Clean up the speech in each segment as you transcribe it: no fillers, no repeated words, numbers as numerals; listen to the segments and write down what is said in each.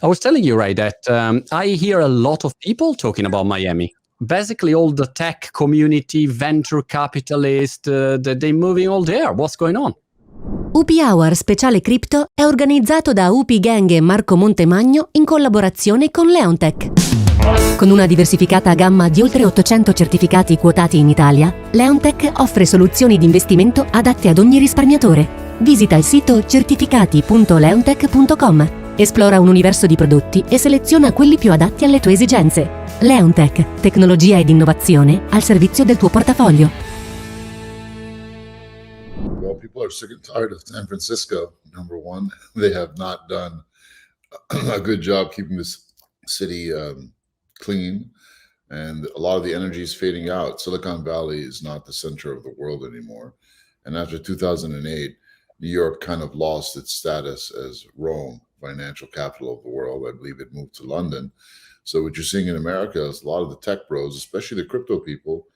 I was telling you, Ray, that I hear a lot of people talking about Miami. Basically, all the tech community, venture capitalists, they're moving all there. What's going on? UP Hour Speciale Crypto è organizzato da UP Gang e Marco Montemagno in collaborazione con Leontech. Con una diversificata gamma di oltre 800 certificati quotati in Italia, Leontech offre soluzioni di investimento adatte ad ogni risparmiatore. Visita il sito certificati.leontech.com. Esplora un universo di prodotti e seleziona quelli più adatti alle tue esigenze. Leontech, tecnologia ed innovazione al servizio del tuo portafoglio. Well, people are sick and tired of San Francisco, number one. They have not done a good job keeping this city clean, and a lot of the energy is fading out. Silicon Valley is not the center of the world anymore. And after 2008, New York kind of lost its status as Rome, financial capital of the world. I believe it moved to London. So what you're seeing in America is a lot of the tech bros, especially the crypto people,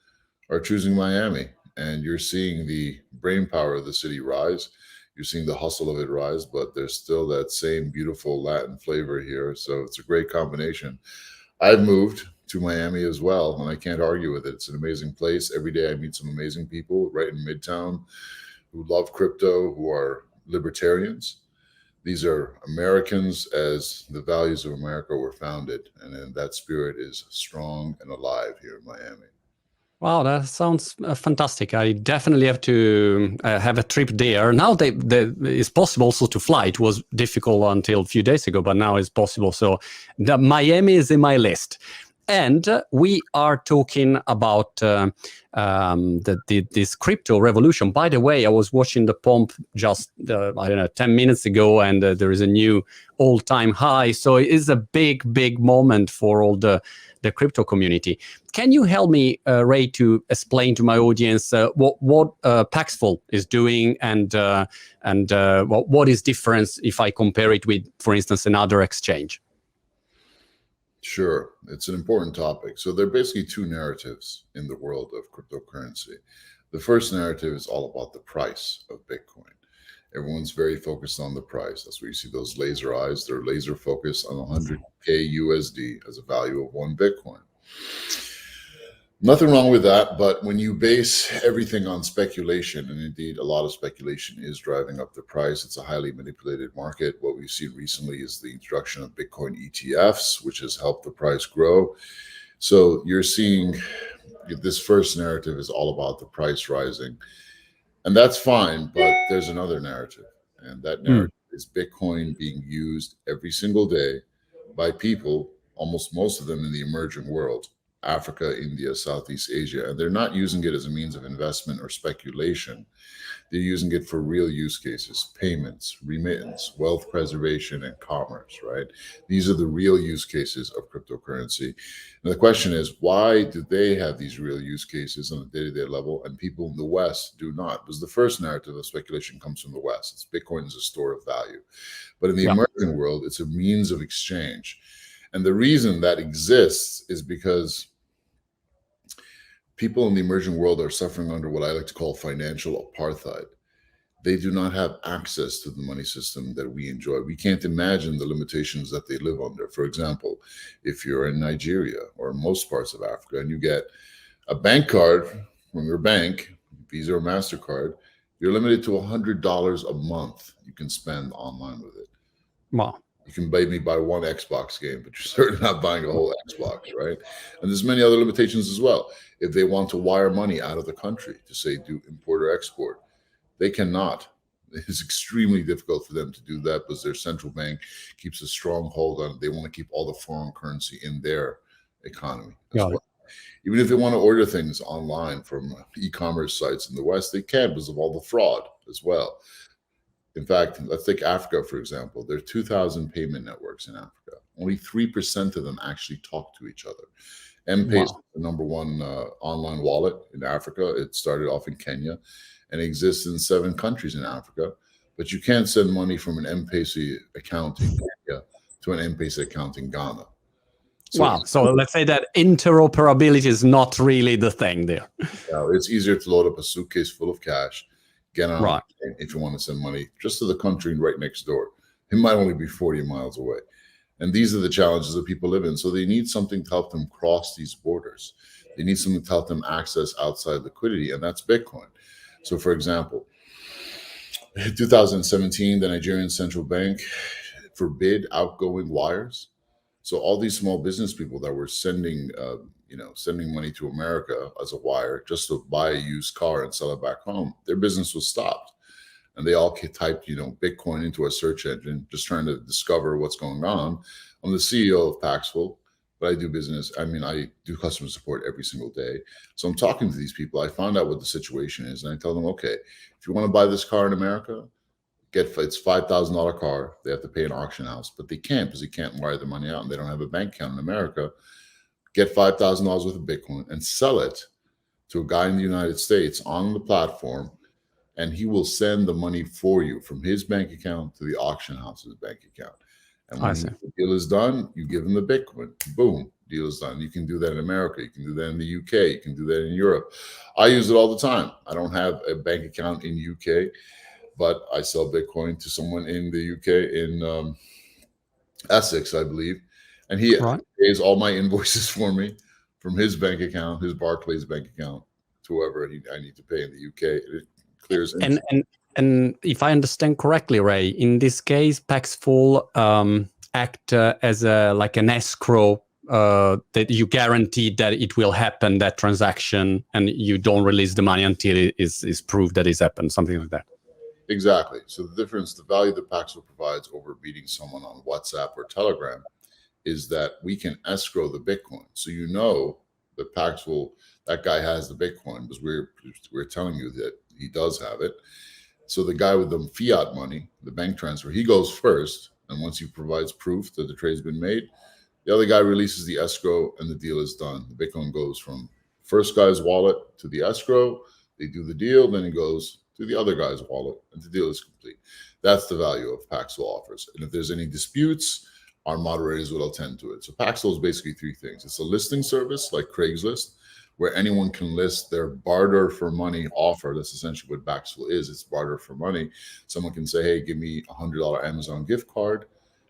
are choosing Miami. And you're seeing the brain power of the city rise. You're seeing the hustle of it rise, but there's still that same beautiful Latin flavor here. So it's a great combination. I've moved to Miami as well, and I can't argue with it. It's an amazing place. Every day I meet some amazing people right in Midtown who love crypto, who are libertarians. These are Americans as the values of America were founded, and that spirit is strong and alive here in Miami. Wow, that sounds fantastic. I definitely have to have a trip there. Now it's possible also to fly. It was difficult until a few days ago, but now it's possible. So Miami is in my list. And we are talking about this crypto revolution. By the way, I was watching the pump just, 10 minutes ago, and there is a new all-time high. So it is a big, big moment for all the crypto community. Can you help me, Ray, to explain to my audience what Paxful is doing and what is different if I compare it with, for instance, another exchange? Sure. It's an important topic. So there are basically two narratives in the world of cryptocurrency. The first narrative is all about the price of Bitcoin. Everyone's very focused on the price. That's where you see those laser eyes. They're laser focused on 100K USD as a value of one Bitcoin. Nothing wrong with that, but when you base everything on speculation, and indeed a lot of speculation is driving up the price, it's a highly manipulated market. What we've seen recently is the introduction of Bitcoin ETFs, which has helped the price grow. So you're seeing this first narrative is all about the price rising. And that's fine, but there's another narrative. And that narrative is Bitcoin being used every single day by people, almost most of them in the emerging world. Africa, India, Southeast Asia, and they're not using it as a means of investment or speculation. They're using it for real use cases, payments, remittance, wealth preservation, and commerce, right? These are the real use cases of cryptocurrency. And the question is, why do they have these real use cases on a day-to-day level and people in the West do not? Because the first narrative of speculation comes from the West. It's Bitcoin is a store of value. But in the emerging world, it's a means of exchange. And the reason that exists is because people in the emerging world are suffering under what I like to call financial apartheid. They do not have access to the money system that we enjoy. We can't imagine the limitations that they live under. For example, if you're in Nigeria or in most parts of Africa and you get a bank card from your bank, Visa or MasterCard, you're limited to $100 a month you can spend online with it. Wow. You can maybe buy one Xbox game, but you're certainly not buying a whole Xbox, right? And there's many other limitations as well. If they want to wire money out of the country to say do import or export, they cannot. It's extremely difficult for them to do that because their central bank keeps a strong hold on it. They want to keep all the foreign currency in their economy as well. Even if they want to order things online from e-commerce sites in the West, they can't because of all the fraud as well. In fact, let's take Africa, for example. There are 2,000 payment networks in Africa. Only 3% of them actually talk to each other. M-Pesa is the number one online wallet in Africa. It started off in Kenya and exists in 7 countries in Africa. But you can't send money from an M-Pesa account in Kenya to an M-Pesa account in Ghana. So let's say that interoperability is not really the thing there. It's easier to load up a suitcase full of cash, get on if you want to send money just to the country right next door. It might only be 40 miles away. And these are the challenges that people live in. So they need something to help them cross these borders. They need something to help them access outside liquidity, and that's Bitcoin. So, for example, in 2017, the Nigerian central bank forbid outgoing wires. So all these small business people that were sending money to America as a wire just to buy a used car and sell it back home, their business was stopped. And they all typed, Bitcoin into a search engine, just trying to discover what's going on. I'm the CEO of Paxful, but I do business. I do customer support every single day. So I'm talking to these people. I found out what the situation is, and I tell them, okay, if you want to buy this car in America, it's $5,000 car. They have to pay an auction house, but they can't because they can't wire the money out and they don't have a bank account in America. Get $5,000 worth of Bitcoin and sell it to a guy in the United States on the platform, and he will send the money for you from his bank account to the auction house's bank account. And when the deal is done, you give him the Bitcoin. Boom, deal is done. You can do that in America. You can do that in the UK. You can do that in Europe. I use it all the time. I don't have a bank account in UK, but I sell Bitcoin to someone in the UK, in Essex, I believe. And he pays all my invoices for me from his bank account, his Barclays bank account, to whoever I need to pay in the UK. It clears. And if I understand correctly, Ray, in this case, Paxful act as an escrow that you guarantee that it will happen, that transaction, and you don't release the money until it is proved that it's happened, something like that. Exactly. So the value that Paxful provides over meeting someone on WhatsApp or Telegram is that we can escrow the Bitcoin. So that Paxful, that guy has the Bitcoin because we're telling you that he does have it. So the guy with the fiat money, the bank transfer, he goes first. And once he provides proof that the trade's been made, the other guy releases the escrow and the deal is done. The Bitcoin goes from first guy's wallet to the escrow. They do the deal, then it goes to the other guy's wallet, and the deal is complete. That's the value of Paxful offers. And if there's any disputes, our moderators will attend to it. So Paxful is basically three things. It's a listing service like Craigslist, where anyone can list their barter for money offer. That's essentially what Paxful is. It's barter for money. Someone can say, hey, give me a $100 Amazon gift card,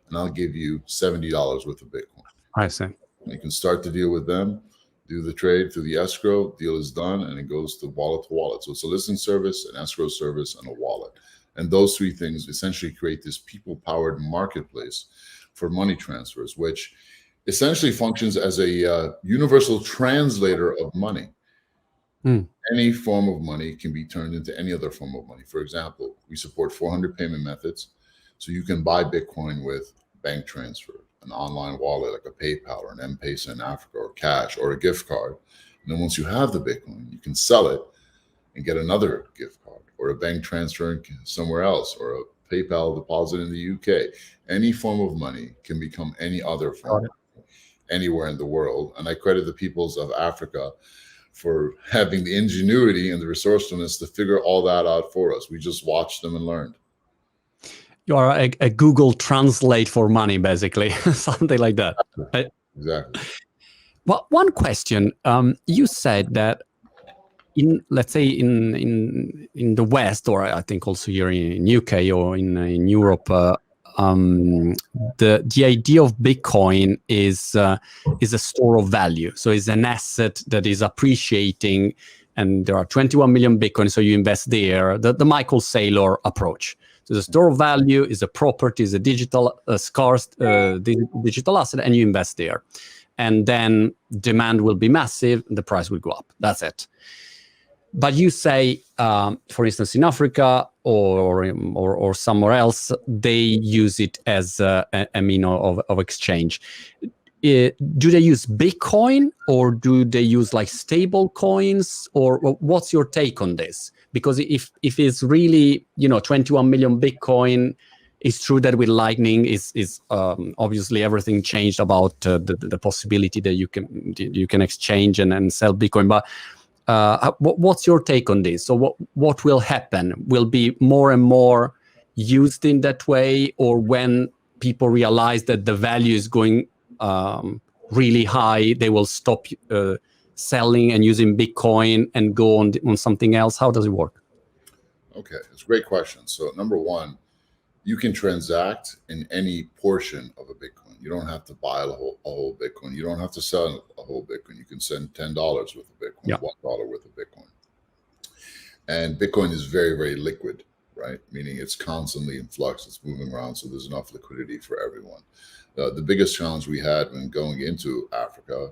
and I'll give you $70 worth of Bitcoin. I see. And you can start the deal with them, do the trade through the escrow, deal is done, and it goes to wallet to wallet. So it's a listing service, an escrow service, and a wallet. And those three things essentially create this people-powered marketplace for money transfers, which essentially functions as a universal translator of money. Any form of money can be turned into any other form of money. For example, we support 400 payment methods. So you can buy Bitcoin with bank transfer, an online wallet like a PayPal or an M-Pesa in Africa, or cash, or a gift card. And then once you have the Bitcoin, you can sell it and get another gift card, or a bank transfer somewhere else, or a PayPal deposit in the UK. Any form of money can become any other form anywhere in the world. And I credit the peoples of Africa for having the ingenuity and the resourcefulness to figure all that out for us. We just watched them and learned. You are a Google Translate for money, basically, something like that. Exactly. Well, one question. You said that let's say in the West, or I think also here in UK or in Europe, the idea of Bitcoin is a store of value. So it's an asset that is appreciating, and there are 21 million Bitcoin, so you invest there. The Michael Saylor approach. So the store of value is a property, is a digital scarce digital asset, and you invest there. And then demand will be massive, and the price will go up. That's it. But you say, for instance, in Africa or somewhere else, they use it as a mean of exchange. Do they use Bitcoin, or do they use like stable coins, or what's your take on this? Because if it's really 21 million Bitcoin, it's true that with Lightning is obviously everything changed about the possibility that you can exchange and sell Bitcoin. But what's your take on this? So what will happen? Will be more and more used in that way, or when people realize that the value is going really high, they will stop selling and using Bitcoin and go on something else? How does it work? Okay, it's a great question. So number one, you can transact in any portion of a Bitcoin. You don't have to buy a whole Bitcoin. You don't have to sell a whole Bitcoin. You can send $10 worth of Bitcoin, Yeah. $1 worth of Bitcoin. And Bitcoin is very, very liquid, right? Meaning it's constantly in flux. It's moving around. So there's enough liquidity for everyone. The biggest challenge we had when going into Africa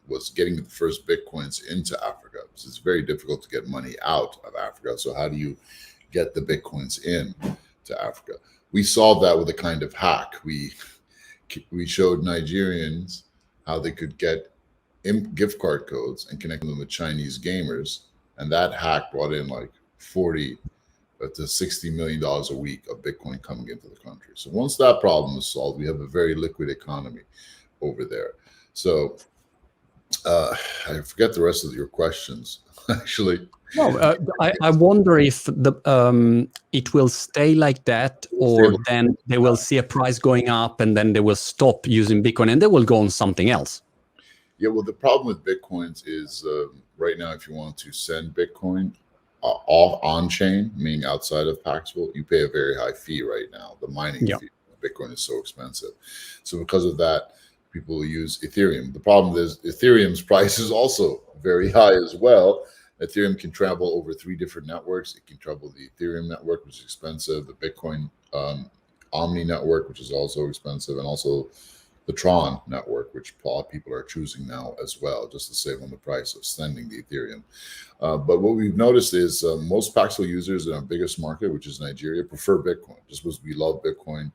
was getting the first Bitcoins into Africa. Because it's very difficult to get money out of Africa. So how do you get the Bitcoins in to Africa? We solved that with a kind of hack. We showed Nigerians how they could get gift card codes and connect them with Chinese gamers. And that hack brought in like 40 to $60 million a week of Bitcoin coming into the country. So once that problem is solved, we have a very liquid economy over there. So I forget the rest of your questions, actually. No, I wonder if it will stay like that, or then they will see a price going up and then they will stop using Bitcoin and they will go on something else. Yeah, well, the problem with Bitcoins is right now, if you want to send Bitcoin off on-chain, meaning outside of Paxful, you pay a very high fee right now. The mining fee of Bitcoin is so expensive. So because of that, people use Ethereum. The problem is Ethereum's price is also very high as well. Ethereum can travel over 3 different networks. It can travel the Ethereum network, which is expensive, the Bitcoin Omni network, which is also expensive, and also the Tron network, which a lot of people are choosing now as well, just to save on the price of sending the Ethereum. But what we've noticed is most Paxful users in our biggest market, which is Nigeria, prefer Bitcoin, just because we love Bitcoin.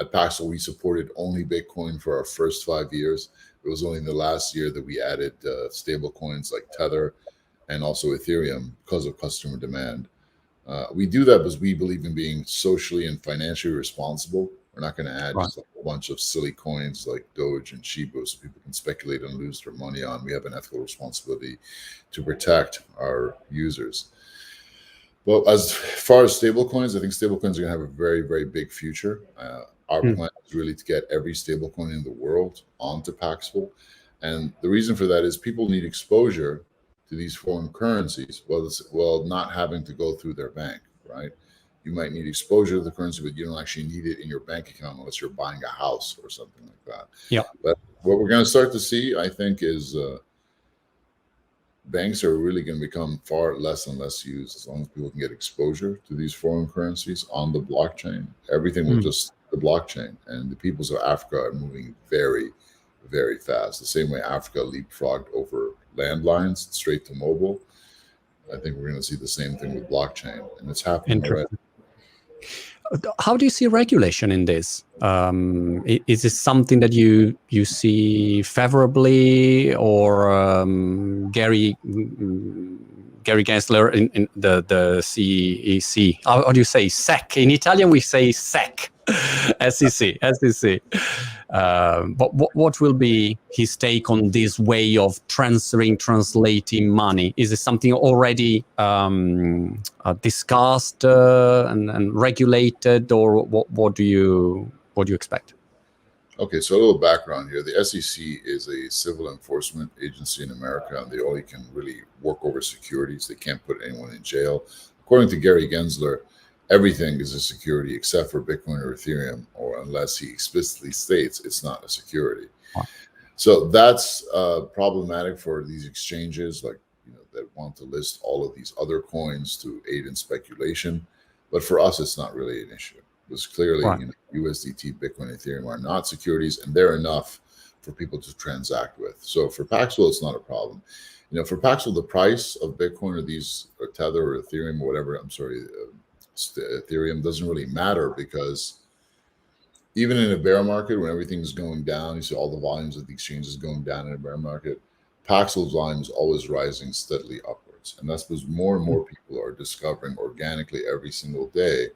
At Paxful, we supported only Bitcoin for our first 5 years. It was only in the last year that we added stable coins like Tether and also Ethereum because of customer demand. We do that because we believe in being socially and financially responsible. We're not going to add just a whole bunch of silly coins like Doge and Shiba so people can speculate and lose their money on. We have an ethical responsibility to protect our users. Well, as far as stablecoins, I think stablecoins are going to have a very, very big future. Our plan is really to get every stablecoin in the world onto Paxful. And the reason for that is people need exposure to these foreign currencies, well, not having to go through their bank, right? You might need exposure to the currency, but you don't actually need it in your bank account unless you're buying a house or something like that. Yeah. But what we're going to start to see, I think, is banks are really going to become far less and less used as long as people can get exposure to these foreign currencies on the blockchain. Everything will just the blockchain, and the peoples of Africa are moving very, very fast. The same way Africa leapfrogged over landlines straight to mobile. I think we're going to see the same thing with blockchain, and it's happening already. How do you see regulation in this? Is this something that you see favorably, or Gary Gensler in the CEC? How do you say SEC? In Italian, we say SEC. SEC. But what will be his take on this way of translating money? Is it something already discussed and regulated, or what do you expect? Okay, so a little background here. The SEC is a civil enforcement agency in America, and they only can really work over securities. They can't put anyone in jail. According to Gary Gensler, everything is a security except for Bitcoin or Ethereum, or unless he explicitly states it's not a security. Wow. So that's problematic for these exchanges, like that want to list all of these other coins to aid in speculation. But for us, it's not really an issue. Because clearly, USDT, Bitcoin, Ethereum are not securities, and they're enough for people to transact with. So for Paxful, it's not a problem. For Paxful, the price of Bitcoin or Tether or Ethereum or whatever, Ethereum doesn't really matter, because even in a bear market, when everything's going down, you see all the volumes of the exchanges going down in a bear market, Paxful's volume is always rising steadily upwards. And that's because more and more people are discovering organically every single day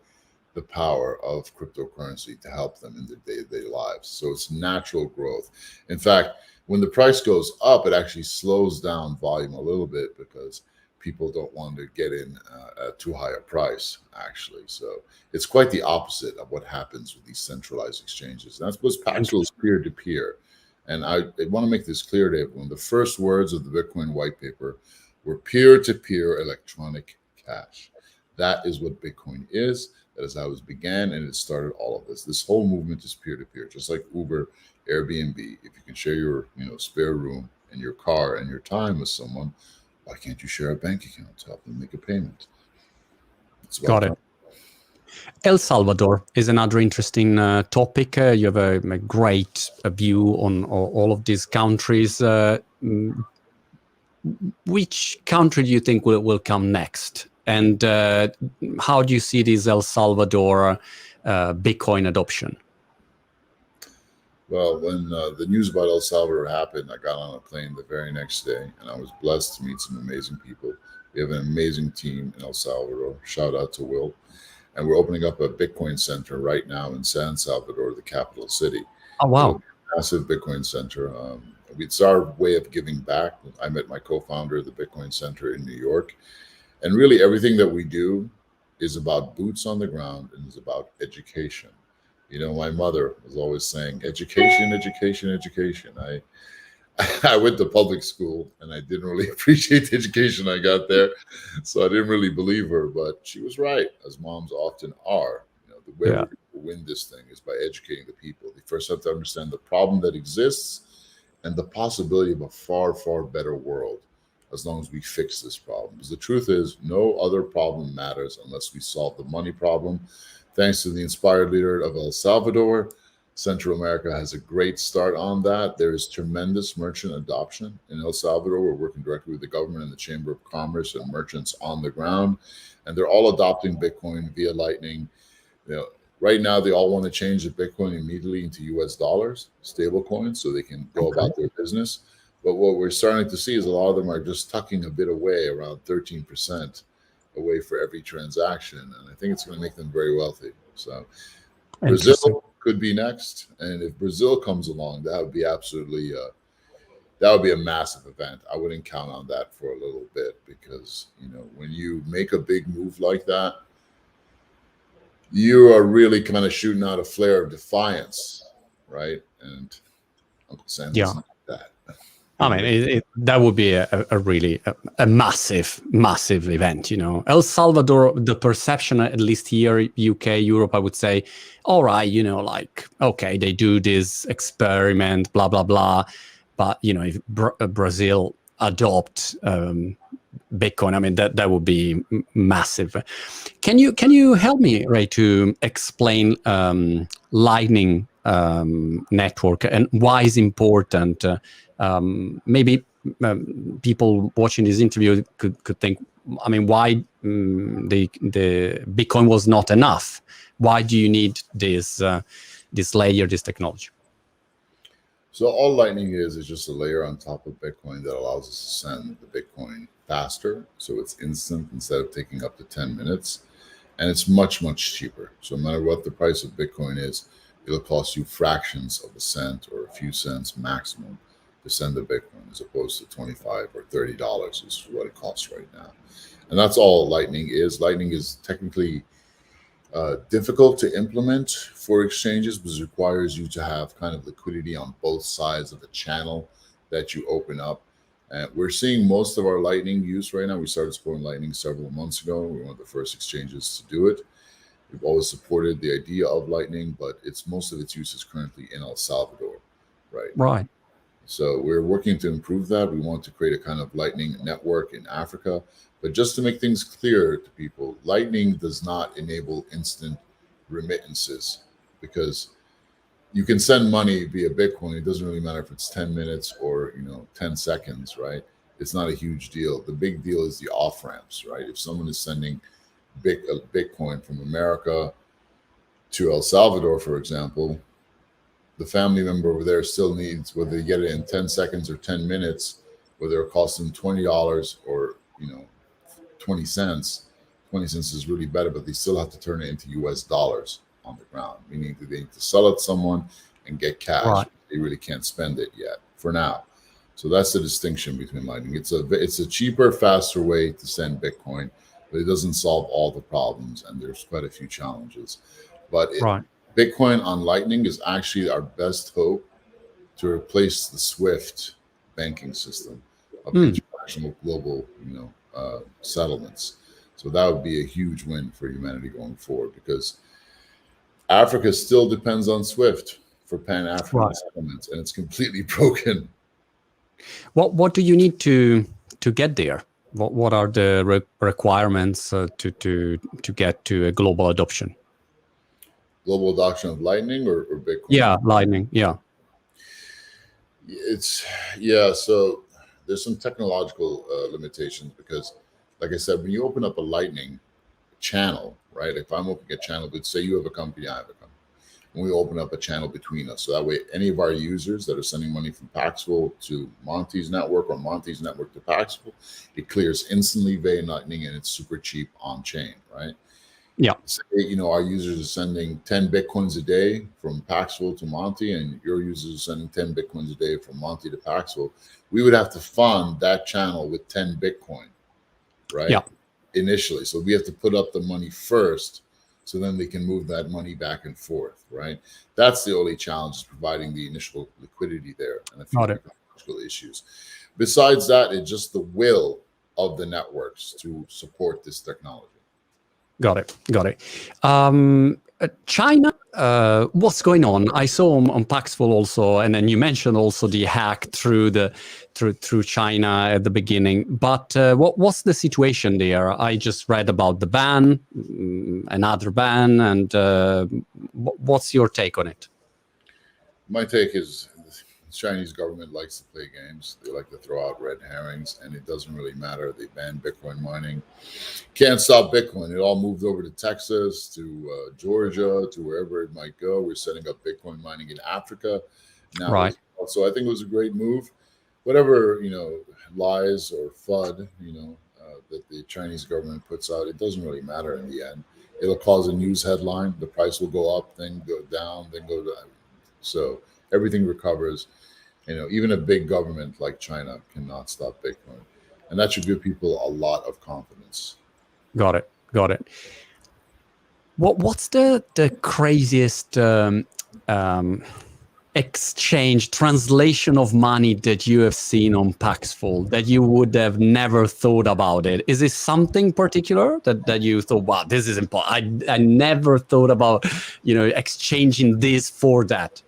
the power of cryptocurrency to help them in their day-to-day lives. So it's natural growth. In fact, when the price goes up, it actually slows down volume a little bit, because people don't want to get in at too high a price, actually. So it's quite the opposite of what happens with these centralized exchanges. And that's because Paxful is peer-to-peer. And I want to make this clear to everyone. The first words of the Bitcoin white paper were peer-to-peer electronic cash. That is what Bitcoin is. That is how it began, and it started all of this. This whole movement is peer-to-peer, just like Uber Airbnb. If you can share your spare room and your car and your time with someone, why can't you share a bank account to help them make a payment? It's about Got it. El Salvador is another interesting topic. You have a great view on all of these countries. Which country do you think will come next? And how do you see this El Salvador Bitcoin adoption? Well, when the news about El Salvador happened, I got on a plane the very next day, and I was blessed to meet some amazing people. We have an amazing team in El Salvador. Shout out to Will. And we're opening up a Bitcoin center right now in San Salvador, the capital city. Oh, wow. Massive Bitcoin center. It's our way of giving back. I met my co-founder of the Bitcoin Center in New York. And really everything that we do is about boots on the ground and is about education. My mother was always saying, education, education, education. I went to public school and I didn't really appreciate the education I got there. So I didn't really believe her, but she was right, as moms often are. The way we're going to win this thing is by educating the people. They first have to understand the problem that exists and the possibility of a far, far better world as long as we fix this problem. Because the truth is, no other problem matters unless we solve the money problem. Thanks to the inspired leader of El Salvador, Central America has a great start on that. There is tremendous merchant adoption in El Salvador. We're working directly with the government and the Chamber of Commerce and merchants on the ground, and they're all adopting Bitcoin via Lightning. Right now, they all want to change the Bitcoin immediately into US dollars, stable coins, so they can go about their business. But what we're starting to see is a lot of them are just tucking a bit away, around 13% away for every transaction. And I think it's going to make them very wealthy. So Brazil could be next. And if Brazil comes along, that would be absolutely, that would be a massive event. I wouldn't count on that for a little bit because, when you make a big move like that, you are really kind of shooting out a flare of defiance, right? And Uncle Sam doesn't like that. I mean, that would be a really massive, massive event, El Salvador, the perception, at least here, UK, Europe, I would say, all right, okay, they do this experiment, blah, blah, blah. But, if Brazil adopt Bitcoin, I mean, that would be massive. Can you help me, Ray, to explain Lightning network and why it's important? Maybe people watching this interview could think, I mean, why the Bitcoin was not enough? Why do you need this layer, this technology? So all Lightning is just a layer on top of Bitcoin that allows us to send the Bitcoin faster. So it's instant instead of taking up to 10 minutes. And it's much, much cheaper. So no matter what the price of Bitcoin is, it'll cost you fractions of a cent or a few cents maximum to send the Bitcoin, as opposed to $25 or $30 is what it costs right now. And that's all Lightning is. Lightning is technically difficult to implement for exchanges because it requires you to have kind of liquidity on both sides of the channel that you open up. And we're seeing most of our Lightning use right now. We started supporting Lightning several months ago. We're one of the first exchanges to do it. We've always supported the idea of Lightning, but most of its use is currently in El Salvador, right? Right. So we're working to improve that. We want to create a kind of Lightning network in Africa. But just to make things clear to people, Lightning does not enable instant remittances because you can send money via Bitcoin. It doesn't really matter if it's 10 minutes or 10 seconds, right? It's not a huge deal. The big deal is the off ramps, right? If someone is sending Bitcoin from America to El Salvador, for example, the family member over there still needs, whether they get it in 10 seconds or 10 minutes, whether it costs them $20 or 20 cents. 20 cents is really better, but they still have to turn it into US dollars on the ground, meaning that they need to sell it to someone and get cash. Right. They really can't spend it yet for now. So that's the distinction between Lightning. It's a cheaper, faster way to send Bitcoin, but it doesn't solve all the problems, and there's quite a few challenges. But Bitcoin on Lightning is actually our best hope to replace the SWIFT banking system of international global, settlements. So that would be a huge win for humanity going forward, because Africa still depends on SWIFT. for Pan-African settlements, and it's completely broken. What do you need to get there? What are the requirements to get to a global adoption? Global adoption of Lightning or Bitcoin? Yeah, Lightning. Yeah. So there's some technological limitations because, like I said, when you open up a Lightning channel, right? If I'm opening a channel, but say you have a company, I have a company, and we open up a channel between us, so that way any of our users that are sending money from Paxful to Monty's network or Monty's network to Paxful, it clears instantly via Lightning, and it's super cheap on chain, right? Yeah. Say, our users are sending 10 Bitcoins a day from Paxful to Monty, and your users are sending 10 Bitcoins a day from Monty to Paxful. We would have to fund that channel with 10 Bitcoin, right? Yeah. Initially. So we have to put up the money first, so then they can move that money back and forth, right? That's the only challenge, is providing the initial liquidity there and a few technological issues. Besides that, it's just the will of the networks to support this technology. Got it. China, what's going on? I saw on Paxful also, and then you mentioned also the hack through China at the beginning. But what's the situation there? I just read about the ban, another ban, and what's your take on it? My take is the Chinese government likes to play games. They like to throw out red herrings, and it doesn't really matter. They banned Bitcoin mining. Can't stop Bitcoin. It all moved over to Texas, to Georgia, to wherever it might go. We're setting up Bitcoin mining in Africa now. Right. So I think it was a great move. Whatever, lies or FUD, that the Chinese government puts out, it doesn't really matter in the end. It'll cause a news headline. The price will go up, then go down, then go down. So everything recovers. Even a big government like China cannot stop Bitcoin. And that should give people a lot of confidence. Got it. What's the craziest exchange, translation of money that you have seen on Paxful that you would have never thought about it? Is it something particular that you thought, wow, this is important? I never thought about, exchanging this for that.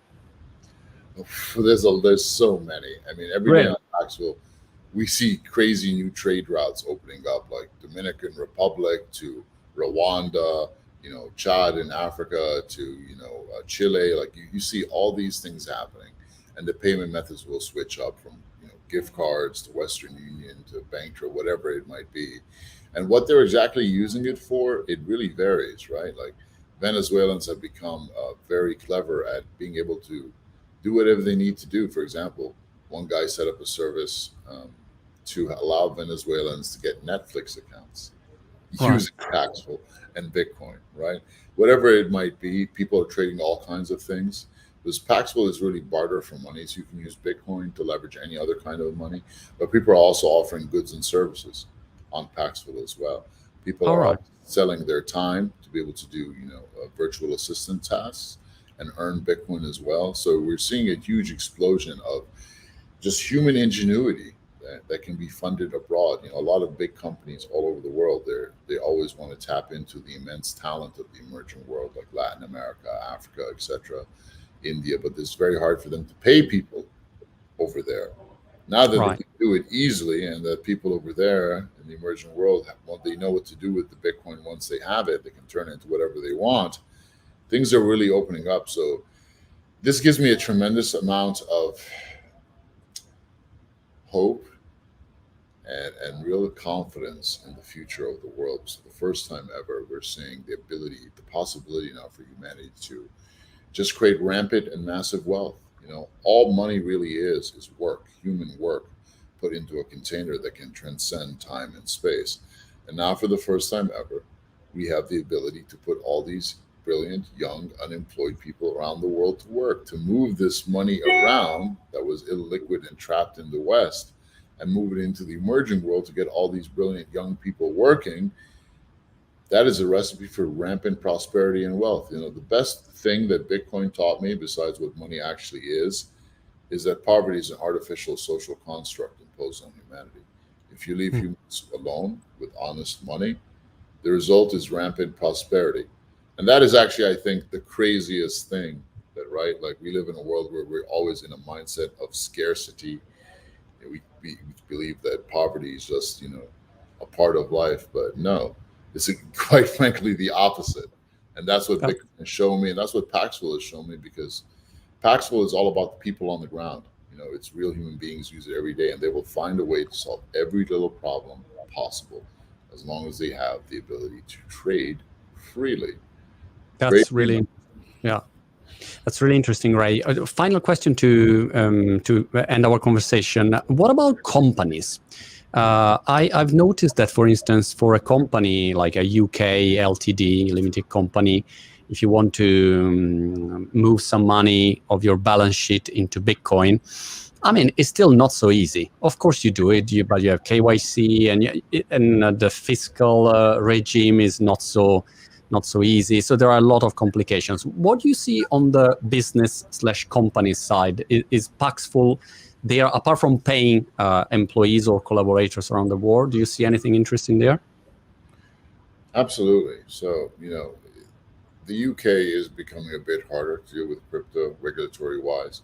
There's so many. I mean, every day on Paxful, we see crazy new trade routes opening up, like Dominican Republic to Rwanda, Chad in Africa to, Chile. Like you see all these things happening, and the payment methods will switch up from, gift cards to Western Union to bank or whatever it might be. And what they're exactly using it for, it really varies, right? Like Venezuelans have become very clever at being able to do whatever they need to do. For example, one guy set up a service to allow Venezuelans to get Netflix accounts using Paxful and Bitcoin, right? Whatever it might be, people are trading all kinds of things. Because Paxful is really barter for money, so you can use Bitcoin to leverage any other kind of money. But people are also offering goods and services on Paxful as well. People are selling their time to be able to do, virtual assistant tasks and earn Bitcoin as well. So we're seeing a huge explosion of just human ingenuity that can be funded abroad. A lot of big companies all over the world, they always want to tap into the immense talent of the emerging world, like Latin America, Africa, etc., India, but it's very hard for them to pay people over there. Now that they can do it easily, and that people over there in the emerging world, they know what to do with the Bitcoin once they have it, they can turn it into whatever they want. Things are really opening up. So this gives me a tremendous amount of hope and real confidence in the future of the world. So the first time ever, we're seeing the possibility now for humanity to just create rampant and massive wealth. All money really is work, human work, put into a container that can transcend time and space. And now for the first time ever, we have the ability to put all these brilliant, young, unemployed people around the world to work, to move this money around that was illiquid and trapped in the West, and move it into the emerging world to get all these brilliant young people working. That is a recipe for rampant prosperity and wealth. The best thing that Bitcoin taught me, besides what money actually is that poverty is an artificial social construct imposed on humanity. If you leave humans alone with honest money, the result is rampant prosperity. And that is actually, I think, the craziest thing that, right? Like we live in a world where we're always in a mindset of scarcity. We believe that poverty is just, a part of life, but no, it's quite frankly the opposite. And that's what Yeah. Bitcoin has shown me, and that's what Paxful has shown me, because Paxful is all about the people on the ground. It's real human beings use it every day, and they will find a way to solve every little problem possible as long as they have the ability to trade freely. That's really, yeah. That's really interesting, Ray. Final question to end our conversation. What about companies? I've noticed that, for instance, for a company like a UK LTD limited company, if you want to move some money of your balance sheet into Bitcoin, I mean, it's still not so easy. Of course, you do it, but you have KYC, and the fiscal regime is not so easy. So there are a lot of complications. What do you see on the business/company side? Is Paxful there, apart from paying employees or collaborators around the world? Do you see anything interesting there? Absolutely. So, the UK is becoming a bit harder to deal with crypto regulatory wise.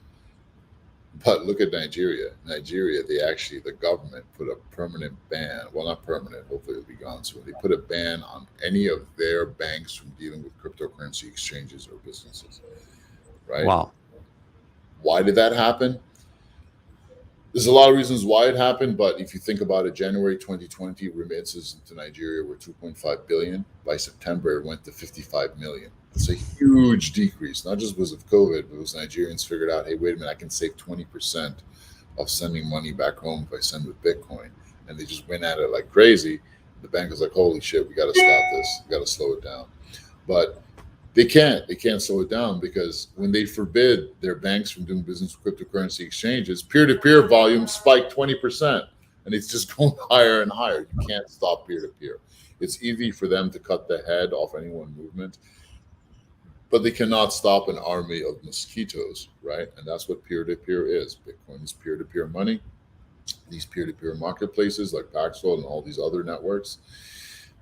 But look at Nigeria. The government put a permanent ban. Well, not permanent. Hopefully it'll be gone soon. They put a ban on any of their banks from dealing with cryptocurrency exchanges or businesses. Right? Wow. Why did that happen? There's a lot of reasons why it happened, but if you think about it, January 2020, remittances into Nigeria were 2.5 billion. By September, it went to 55 million. It's a huge decrease, not just because of COVID, but because Nigerians figured out, hey, wait a minute, I can save 20% of sending money back home if I send with Bitcoin. And they just went at it like crazy. The bank was like, holy shit, we got to stop this. We got to slow it down. But they can't slow it down, because when they forbid their banks from doing business with cryptocurrency exchanges, peer-to-peer volume spiked 20%, and it's just going higher and higher. You can't stop peer-to-peer. It's easy for them to cut the head off any one movement, but they cannot stop an army of mosquitoes, right? And that's what peer-to-peer is. Bitcoin is peer-to-peer money. These peer-to-peer marketplaces like Paxful and all these other networks,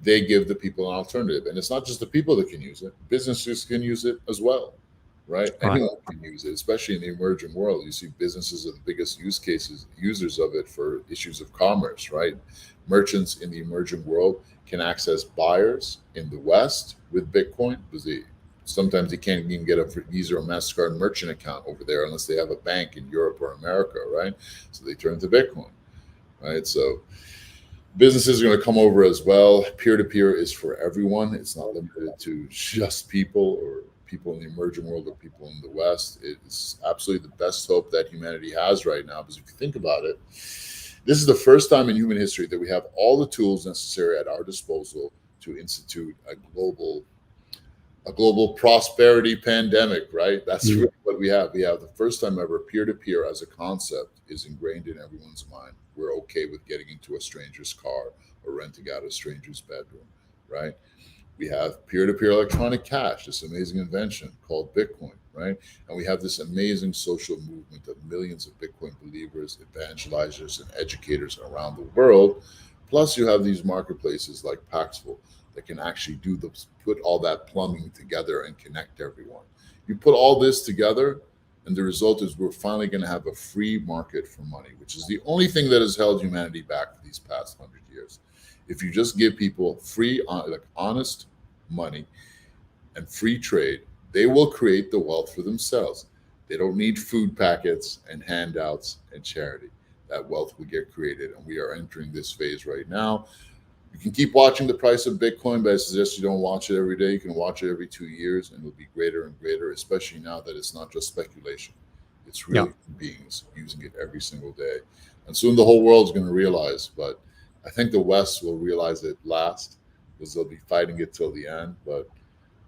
they give the people an alternative. And it's not just the people that can use it. Businesses can use it as well, right? Anyone can use it, especially in the emerging world. You see businesses are the biggest users of it for issues of commerce, right? Merchants in the emerging world can access buyers in the West with Bitcoin, because sometimes they can't even get a Visa or MasterCard merchant account over there unless they have a bank in Europe or America, right? So they turn to Bitcoin, right? So businesses are going to come over as well. Peer-to-peer is for everyone. It's not limited to just people or people in the emerging world or people in the West. It's absolutely the best hope that humanity has right now. Because if you think about it, this is the first time in human history that we have all the tools necessary at our disposal to institute a global prosperity pandemic, right? That's really what we have. We have the first time ever peer-to-peer as a concept is ingrained in everyone's mind. We're okay with getting into a stranger's car or renting out a stranger's bedroom, right? We have peer-to-peer electronic cash, this amazing invention called Bitcoin, right? And we have this amazing social movement of millions of Bitcoin believers, evangelizers, and educators around the world. Plus, you have these marketplaces like Paxful that can actually put all that plumbing together and connect everyone. You put all this together, and the result is we're finally going to have a free market for money, which is the only thing that has held humanity back for these past 100 years. If you just give people free, honest money and free trade, they will create the wealth for themselves. They don't need food packets and handouts and charity. That wealth will get created, and we are entering this phase right now. You can keep watching the price of Bitcoin, but I suggest you don't watch it every day. You can watch it every 2 years, and it'll be greater and greater, especially now that it's not just speculation. It's really beings using it every single day. And soon the whole world's going to realize, but I think the West will realize it last, because they'll be fighting it till the end. But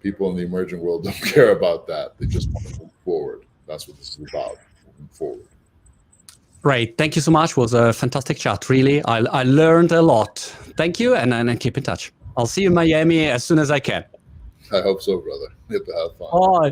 people in the emerging world don't care about that. They just want to move forward. That's what this is about, moving forward. Great. Thank you so much. It was a fantastic chat, really. I learned a lot. Thank you, and keep in touch. I'll see you in Miami as soon as I can. I hope so, brother. You have to have fun. Bye.